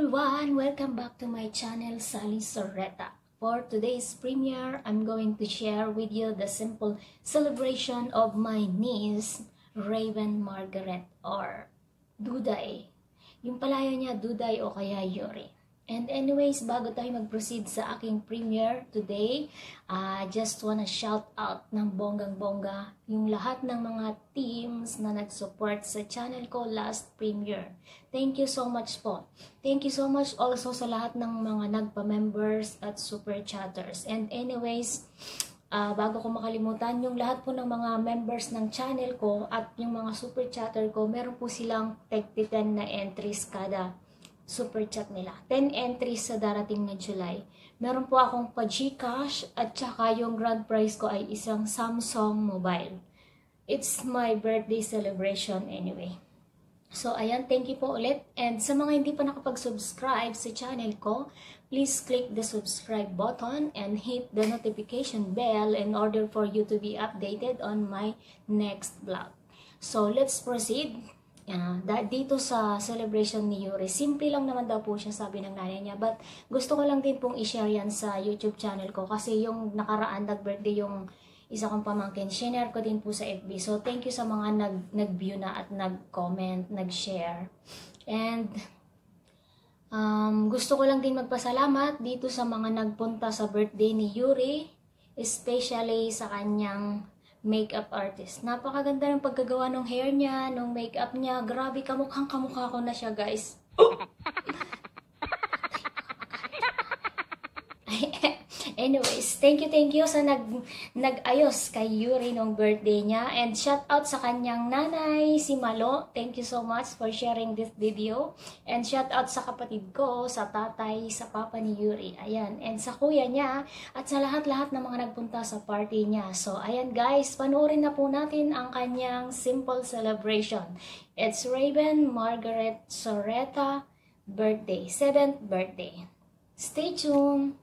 everyone! Welcome back to my channel, Sally Sorreta. For today's premiere, I'm going to share with you the simple celebration of my niece, Raven Margaret, or Duday. Yung palayo niya, Duday o kaya Yuri. And anyways, bago tayo mag-proceed sa aking premiere today, just wanna shout out ng bonggang-bongga yung lahat ng mga teams na nag-support sa channel ko last premiere. Thank you so much po. Thank you so much also sa lahat ng mga nagpa-members at super chatters. And anyways, bago ko makalimutan, yung lahat po ng mga members ng channel ko at yung mga super chatter ko, meron po silang 10 na entries kada super chat nila. 10 entries sa darating na July. Meron po akong pa-Gcash at saka yung grand prize ko ay isang Samsung mobile. It's my birthday celebration anyway. So ayan, thank you po ulit. And sa mga hindi pa nakapag-subscribe sa channel ko, please click the subscribe button and hit the notification bell in order for you to be updated on my next vlog. So let's proceed. Dito sa celebration ni Yuri, simple lang naman daw po siya, sabi ng nanay niya, but gusto ko lang din pong i-share yan sa YouTube channel ko kasi yung nakaraan nag-birthday yung isa kong pamangkin, shinare ko din po sa FB. So thank you sa mga nag-view na at nag-comment, nag-share. And gusto ko lang din magpasalamat dito sa mga nagpunta sa birthday ni Yuri, especially sa kanyang makeup artist. Napakaganda ng pagkagawa ng hair niya, ng makeup niya. Grabe, kamukhang-kamukha ko na siya, guys. Anyways, thank you sa nag-ayos kay Yuri nung birthday niya. And shout out sa kanyang nanay, si Malo. Thank you so much for sharing this video. And shout out sa kapatid ko, sa tatay, sa papa ni Yuri. Ayan. And sa kuya niya, at sa lahat-lahat ng mga nagpunta sa party niya. So, ayan guys, panoorin na po natin ang kanyang simple celebration. It's Raven Margaret Sorreta birthday, 7th birthday. Stay tuned!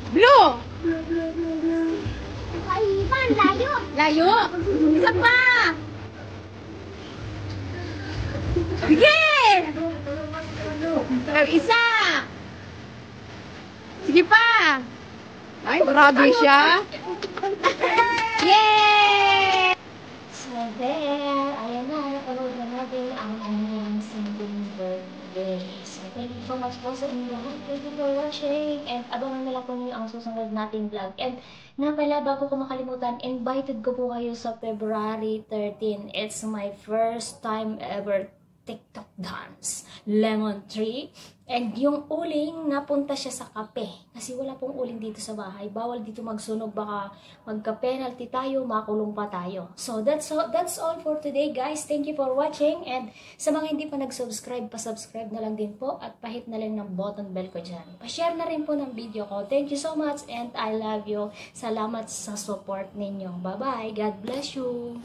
Blue. Ivan, layo. Layo. Isa pa. Sige. Isa. Sige pa. Ay, grabe siya. Yay! So there, ayan na, napanood na natin ang kanyang singing birthday. So thank you so much po sa inyo. Thank you for watching. And abangan nila po niyo ang susunod nating vlog. And nga pala, bago ko makalimutan, invited ko po kayo sa February 13. It's my first time ever TikTok dance, Lemon Tree. And yung uling, napunta siya sa kape. Kasi wala pong uling dito sa bahay. Bawal dito magsunog, baka magka-penalty tayo, makulong pa tayo. So that's all for today, guys. Thank you for watching. And sa mga hindi pa nag-subscribe, pa-subscribe na lang din po. At pahit na lang ng button bell ko dyan. Pa-share na rin po ng video ko. Thank you so much and I love you. Salamat sa support ninyo. Bye-bye. God bless you.